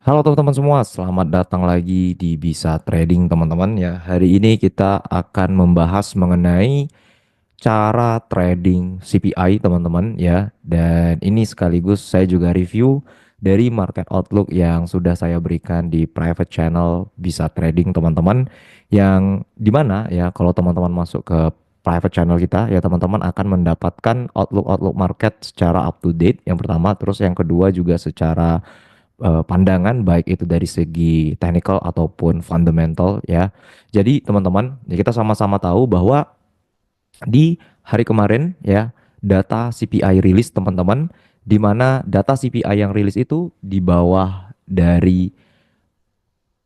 Halo teman-teman semua, selamat datang lagi di Bisa Trading teman-teman ya. Hari ini kita akan membahas mengenai cara trading CPI teman-teman ya. Dan ini sekaligus saya juga review dari market outlook yang sudah saya berikan di private channel Bisa Trading teman-teman. Yang dimana ya kalau teman-teman masuk ke private channel kita ya teman-teman akan mendapatkan outlook market secara up to date yang pertama. Terus yang kedua juga secara pandangan baik itu dari segi technical ataupun fundamental ya. Jadi teman-teman, ya kita sama-sama tahu bahwa di hari kemarin ya data CPI rilis teman-teman, di mana data CPI yang rilis itu di bawah dari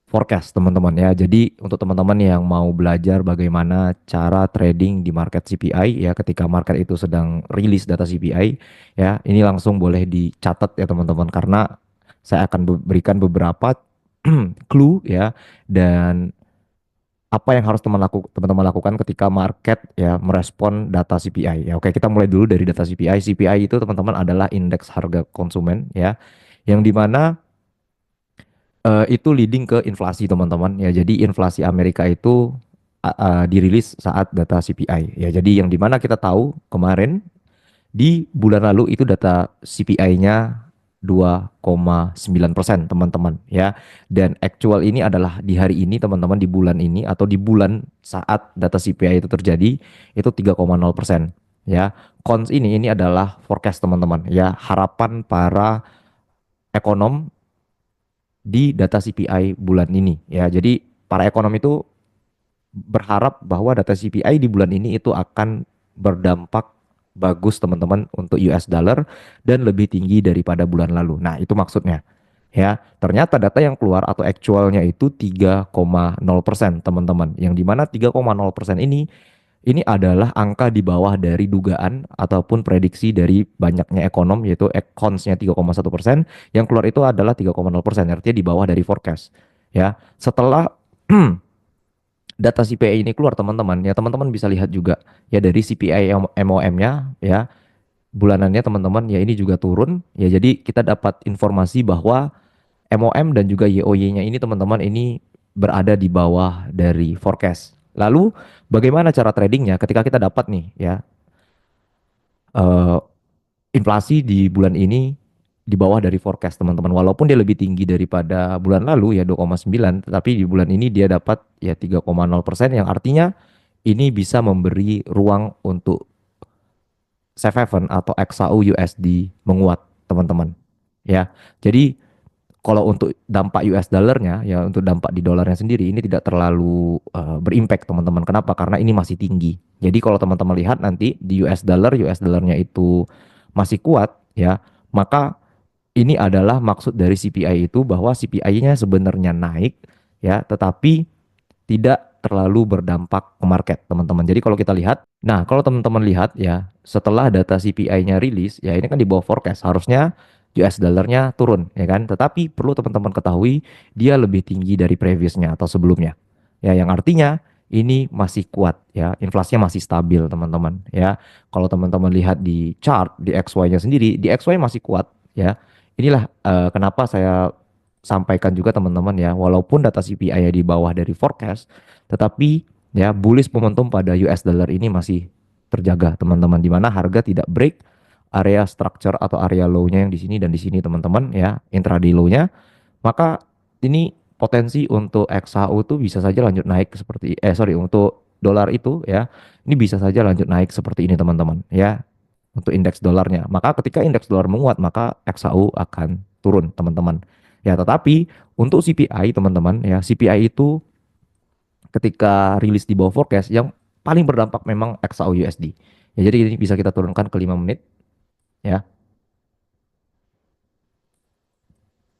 forecast teman-teman ya. Jadi untuk teman-teman yang mau belajar bagaimana cara trading di market CPI ya ketika market itu sedang rilis data CPI ya, ini langsung boleh dicatat ya teman-teman karena saya akan berikan beberapa clue ya dan apa yang harus teman-teman lakukan ketika market ya merespon data CPI ya. Oke, kita mulai dulu dari data CPI. CPI itu teman-teman adalah indeks harga konsumen ya yang dimana itu leading ke inflasi teman-teman ya. Jadi inflasi Amerika itu dirilis saat data CPI ya. Jadi yang dimana kita tahu kemarin di bulan lalu itu data CPI-nya 2,9% teman-teman ya. Dan actual ini adalah di hari ini teman-teman di bulan ini atau di bulan saat data CPI itu terjadi itu 3,0% ya. Cons ini adalah forecast teman-teman ya, harapan para ekonom di data CPI bulan ini ya. Jadi para ekonom itu berharap bahwa data CPI di bulan ini itu akan berdampak bagus teman-teman untuk US dollar dan lebih tinggi daripada bulan lalu. Nah, itu maksudnya. Ya, ternyata data yang keluar atau actualnya itu 3,0% teman-teman. Yang dimana 3,0% ini adalah angka di bawah dari dugaan ataupun prediksi dari banyaknya ekonom yaitu econsnya 3,1%, yang keluar itu adalah 3,0%, artinya di bawah dari forecast. Ya, setelah data CPI ini keluar teman-teman, ya teman-teman bisa lihat juga ya dari CPI MOM-nya ya bulanannya teman-teman ya ini juga turun ya. Jadi kita dapat informasi bahwa MOM dan juga YOY-nya ini teman-teman ini berada di bawah dari forecast. Lalu bagaimana cara tradingnya ketika kita dapat nih ya eh, inflasi di bulan ini di bawah dari forecast teman-teman. Walaupun dia lebih tinggi daripada bulan lalu ya 2,9, tetapi di bulan ini dia dapat ya 3,0% yang artinya ini bisa memberi ruang untuk safe haven atau XAU USD menguat teman-teman. Ya. Jadi kalau untuk dampak US dollarnya ya untuk dampak di dolarnya sendiri ini tidak terlalu berimpact teman-teman. Kenapa? Karena ini masih tinggi. Jadi kalau teman-teman lihat nanti di US dollarnya itu masih kuat ya, maka ini adalah maksud dari CPI itu bahwa CPI-nya sebenarnya naik ya, tetapi tidak terlalu berdampak ke market, teman-teman. Jadi kalau kita lihat, nah kalau teman-teman lihat ya, setelah data CPI-nya rilis, ya ini kan di bawah forecast, harusnya US dollarnya turun, ya kan? Tetapi perlu teman-teman ketahui, dia lebih tinggi dari previousnya atau sebelumnya. Ya, yang artinya ini masih kuat ya, inflasinya masih stabil, teman-teman. Ya, kalau teman-teman lihat di chart di XY-nya sendiri, di XY masih kuat ya. Inilah kenapa saya sampaikan juga teman-teman ya, walaupun data CPI-nya di bawah dari forecast, tetapi ya bullish momentum pada US dollar ini masih terjaga teman-teman, di mana harga tidak break area structure atau area low-nya yang di sini dan di sini teman-teman ya, intraday low-nya, maka ini potensi untuk XAU tuh bisa saja lanjut naik seperti untuk dolar itu ya, ini bisa saja lanjut naik seperti ini teman-teman ya untuk indeks dolarnya. Maka ketika indeks dolar menguat, maka XAU akan turun, teman-teman. Ya, tetapi untuk CPI, teman-teman, ya, CPI itu ketika rilis di bawah forecast, yang paling berdampak memang XAU USD. Ya, jadi ini bisa kita turunkan ke 5 menit, ya.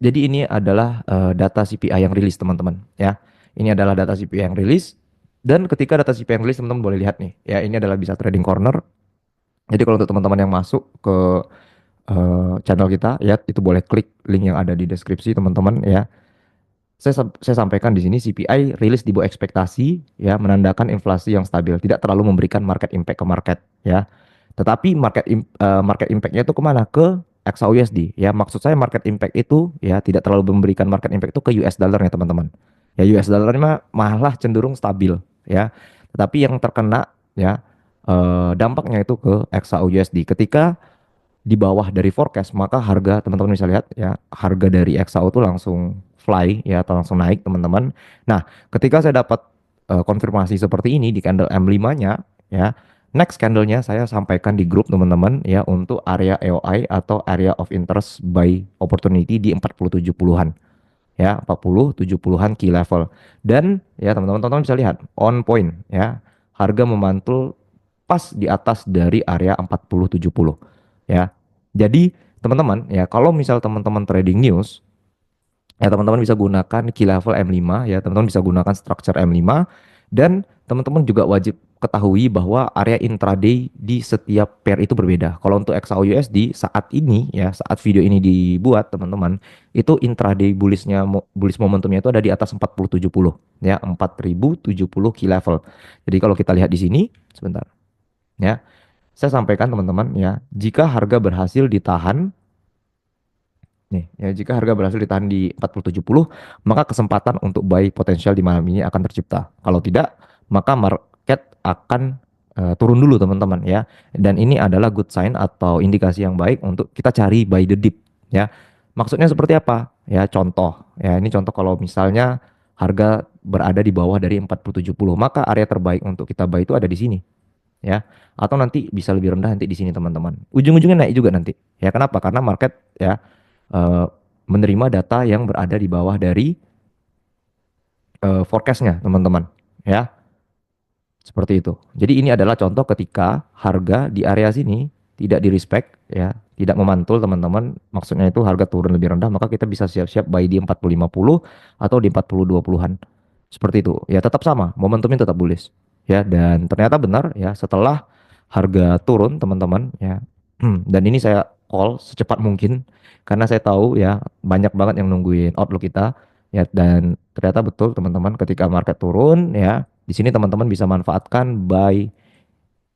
Jadi ini adalah data CPI yang rilis, teman-teman, ya. Ini adalah data CPI yang rilis, dan ketika data CPI yang rilis, teman-teman boleh lihat nih, ya, ini adalah bisa trading corner. Jadi kalau untuk teman-teman yang masuk ke channel kita ya itu boleh klik link yang ada di deskripsi teman-teman ya. Saya sampaikan di sini CPI rilis di bawah ekspektasi ya, menandakan inflasi yang stabil, tidak terlalu memberikan market impact ke market ya. Tetapi market impactnya itu kemana? Ke XAUUSD ya. Maksud saya market impact itu ya tidak terlalu memberikan market impact itu ke US dollar ya teman-teman. Ya US dollar mah malah cenderung stabil ya. Tetapi yang terkena ya dampaknya itu ke XAUUSD. Ketika di bawah dari forecast, maka harga teman-teman bisa lihat ya, harga dari XAU itu langsung fly ya atau langsung naik teman-teman. Nah, ketika saya dapat konfirmasi seperti ini di candle M5-nya ya, next candle-nya saya sampaikan di grup teman-teman ya untuk area EOI atau area of interest buy opportunity di 40-70-an ya, 40-70-an key level. Dan ya teman-teman bisa lihat on point ya, harga memantul pas di atas dari area 40-70 ya. Jadi teman-teman ya, kalau misal teman-teman trading news ya, teman-teman bisa gunakan key level M5 ya, teman-teman bisa gunakan structure M5, dan teman-teman juga wajib ketahui bahwa area intraday di setiap pair itu berbeda. Kalau untuk XAUUSD saat ini ya, saat video ini dibuat teman-teman, itu intraday bullish momentumnya itu ada di atas 4070 ya, 4070 key level. Jadi kalau kita lihat di sini sebentar ya, saya sampaikan teman-teman ya, jika harga berhasil ditahan nih, ya jika harga berhasil ditahan di 4070, maka kesempatan untuk buy potensial di malam ini akan tercipta. Kalau tidak, maka market akan turun dulu teman-teman ya. Dan ini adalah good sign atau indikasi yang baik untuk kita cari buy the dip ya. Maksudnya seperti apa? Ya contoh, ya ini contoh kalau misalnya harga berada di bawah dari 4070, maka area terbaik untuk kita buy itu ada di sini ya, atau nanti bisa lebih rendah nanti di sini teman-teman. Ujung-ujungnya naik juga nanti. Ya kenapa? Karena market ya eh, menerima data yang berada di bawah dari forecastnya teman-teman ya, seperti itu. Jadi ini adalah contoh ketika harga di area sini tidak di respect ya, tidak memantul teman-teman, maksudnya itu harga turun lebih rendah, maka kita bisa siap-siap buy di 4050 atau di 4020-an seperti itu ya. Tetap sama, momentumnya tetap bullish ya, dan ternyata benar ya, setelah harga turun teman-teman ya. Dan ini saya call secepat mungkin karena saya tahu ya banyak banget yang nungguin outlook kita ya, dan ternyata betul teman-teman, ketika market turun ya, di sini teman-teman bisa manfaatkan buy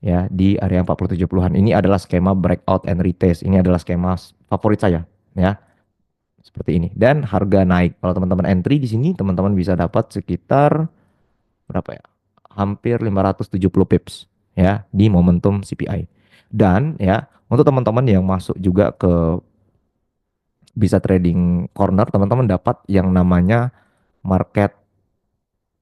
ya di area 40-70-an. Ini adalah skema breakout and retest. Ini adalah skema favorit saya ya, seperti ini. Dan harga naik. Kalau teman-teman entry di sini, teman-teman bisa dapat sekitar berapa ya? Hampir 570 pips ya di momentum CPI. Dan ya, untuk teman-teman yang masuk juga ke bisa trading corner, teman-teman dapat yang namanya market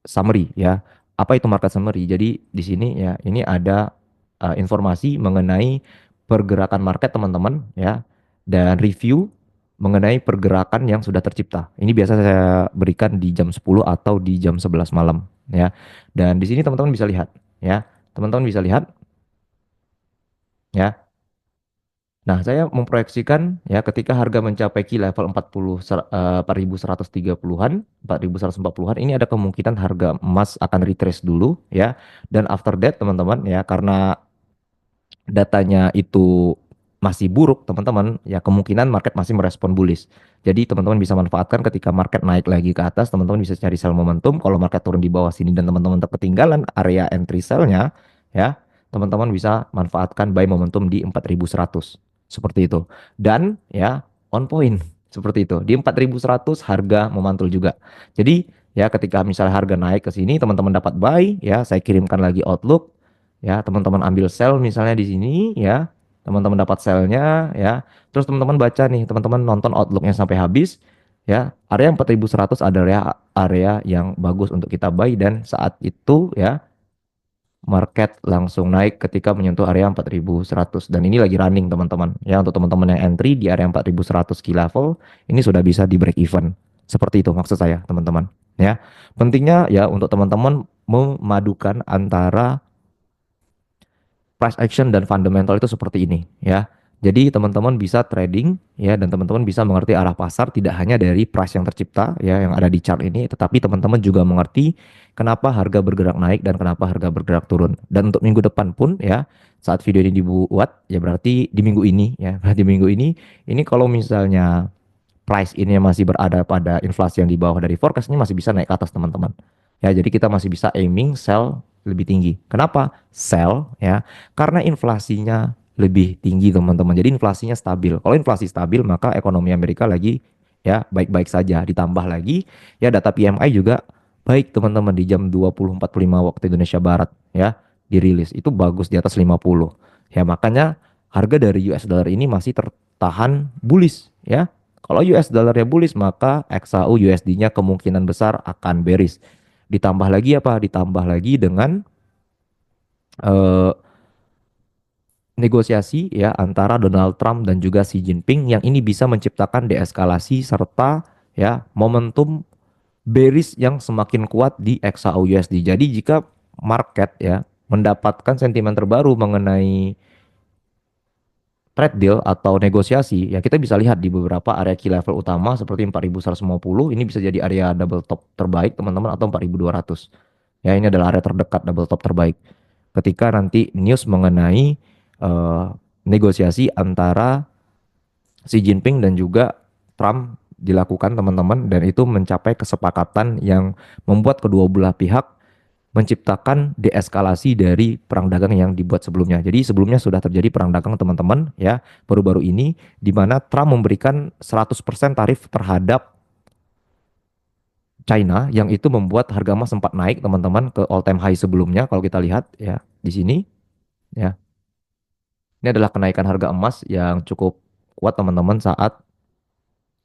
summary ya. Apa itu market summary? Jadi di sini ya, ini ada informasi mengenai pergerakan market teman-teman ya, dan review mengenai pergerakan yang sudah tercipta. Ini biasa saya berikan di jam 10 atau di jam 11 malam ya. Dan di sini teman-teman bisa lihat ya. Teman-teman bisa lihat ya. Nah, saya memproyeksikan ya, ketika harga mencapai key level 4130-an, 4140-an, ini ada kemungkinan harga emas akan retrace dulu ya. Dan after that teman-teman ya, karena datanya itu masih buruk teman-teman ya, kemungkinan market masih merespon bullish. Jadi teman-teman bisa manfaatkan ketika market naik lagi ke atas, teman-teman bisa cari sell momentum. Kalau market turun di bawah sini dan teman-teman ketinggalan area entry sell-nya ya, teman-teman bisa manfaatkan buy momentum di 4100 seperti itu. Dan ya on point seperti itu. Di 4100 harga memantul juga. Jadi ya, ketika misalnya harga naik ke sini, teman-teman dapat buy ya, saya kirimkan lagi outlook ya, teman-teman ambil sell misalnya di sini ya, teman-teman dapat sell-nya ya, terus teman-teman baca nih, teman-teman nonton outlook-nya sampai habis ya, area 4100 adalah area yang bagus untuk kita buy, dan saat itu ya market langsung naik ketika menyentuh area 4100, dan ini lagi running teman-teman ya. Untuk teman-teman yang entry di area 4100 key level, ini sudah bisa di break even. Seperti itu maksud saya teman-teman ya. Pentingnya ya untuk teman-teman memadukan antara price action dan fundamental itu seperti ini ya. Jadi teman-teman bisa trading ya, dan teman-teman bisa mengerti arah pasar tidak hanya dari price yang tercipta ya yang ada di chart ini, tetapi teman-teman juga mengerti kenapa harga bergerak naik dan kenapa harga bergerak turun. Dan untuk minggu depan pun ya, saat video ini dibuat ya, berarti di minggu ini ya, berarti minggu ini kalau misalnya price ini masih berada pada inflasi yang di bawah dari forecast, ini masih bisa naik ke atas teman-teman. Ya, jadi kita masih bisa aiming sell lebih tinggi. Kenapa? Sell ya, karena inflasinya lebih tinggi teman-teman. Jadi inflasinya stabil. Kalau inflasi stabil maka ekonomi Amerika lagi ya baik-baik saja. Ditambah lagi ya data PMI juga baik teman-teman di jam 20.45 waktu Indonesia Barat ya dirilis. Itu bagus di atas 50. Ya makanya harga dari US dollar ini masih tertahan bullish ya. Kalau US dollarnya bullish maka XAU USD-nya kemungkinan besar akan bearish. Ditambah lagi apa? Ditambah lagi dengan eh, negosiasi ya antara Donald Trump dan juga Xi Jinping yang ini bisa menciptakan deeskalasi serta ya momentum bearish yang semakin kuat di XAU USD. Jadi jika market ya mendapatkan sentimen terbaru mengenai trade deal atau negosiasi, ya kita bisa lihat di beberapa area key level utama seperti 4150 ini bisa jadi area double top terbaik teman-teman atau 4200. Ya ini adalah area terdekat double top terbaik. Ketika nanti news mengenai eh, negosiasi antara Xi Jinping dan juga Trump dilakukan teman-teman dan itu mencapai kesepakatan yang membuat kedua belah pihak menciptakan deeskalasi dari perang dagang yang dibuat sebelumnya. Jadi sebelumnya sudah terjadi perang dagang teman-teman ya baru-baru ini di mana Trump memberikan 100% tarif terhadap China yang itu membuat harga emas sempat naik teman-teman ke all time high sebelumnya kalau kita lihat ya di sini ya. Ini adalah kenaikan harga emas yang cukup kuat teman-teman saat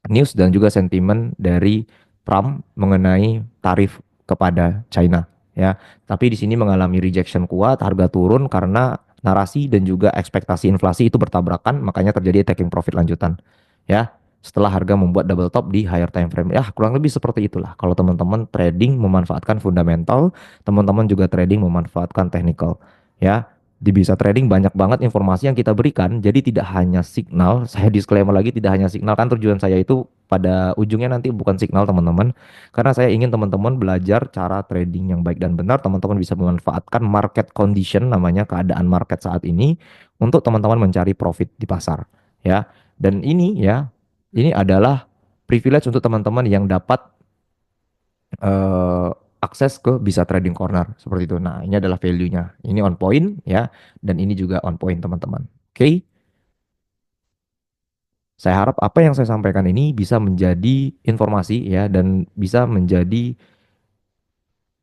news dan juga sentimen dari Trump mengenai tarif kepada China ya. Tapi di sini mengalami rejection kuat, harga turun karena narasi dan juga ekspektasi inflasi itu bertabrakan, makanya terjadi taking profit lanjutan ya. Setelah harga membuat double top di higher time frame. Ya, kurang lebih seperti itulah. Kalau teman-teman trading memanfaatkan fundamental, teman-teman juga trading memanfaatkan technical ya. Di bisa trading banyak banget informasi yang kita berikan. Jadi tidak hanya signal, saya disclaimer lagi tidak hanya signal kan tujuan saya itu pada ujungnya nanti bukan signal teman-teman. Karena saya ingin teman-teman belajar cara trading yang baik dan benar. Teman-teman bisa memanfaatkan market condition namanya keadaan market saat ini untuk teman-teman mencari profit di pasar ya. Dan ini ya, ini adalah privilege untuk teman-teman yang dapat eh, akses ke bisa trading corner seperti itu. Nah, ini adalah value-nya. Ini on point ya dan ini juga on point teman-teman. Oke, saya harap apa yang saya sampaikan ini bisa menjadi informasi ya dan bisa menjadi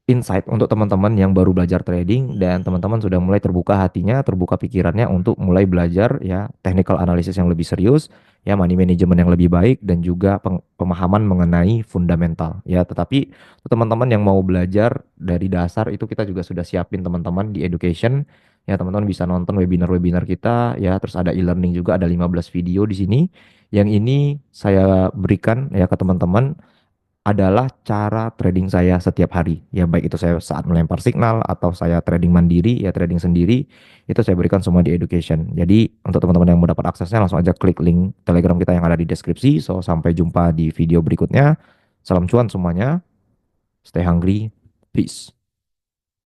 insight untuk teman-teman yang baru belajar trading dan teman-teman sudah mulai terbuka hatinya, terbuka pikirannya untuk mulai belajar ya technical analysis yang lebih serius, ya money management yang lebih baik dan juga pemahaman mengenai fundamental ya. Tetapi untuk teman-teman yang mau belajar dari dasar itu kita juga sudah siapin teman-teman di education. Ya, teman-teman bisa nonton webinar-webinar kita ya, terus ada e-learning juga ada 15 video di sini. Yang ini saya berikan ya ke teman-teman adalah cara trading saya setiap hari. Ya baik itu saya saat melempar signal atau saya trading mandiri, ya trading sendiri, itu saya berikan semua di education. Jadi untuk teman-teman yang mau dapat aksesnya langsung aja klik link Telegram kita yang ada di deskripsi. So sampai jumpa di video berikutnya. Salam cuan semuanya. Stay hungry. Peace.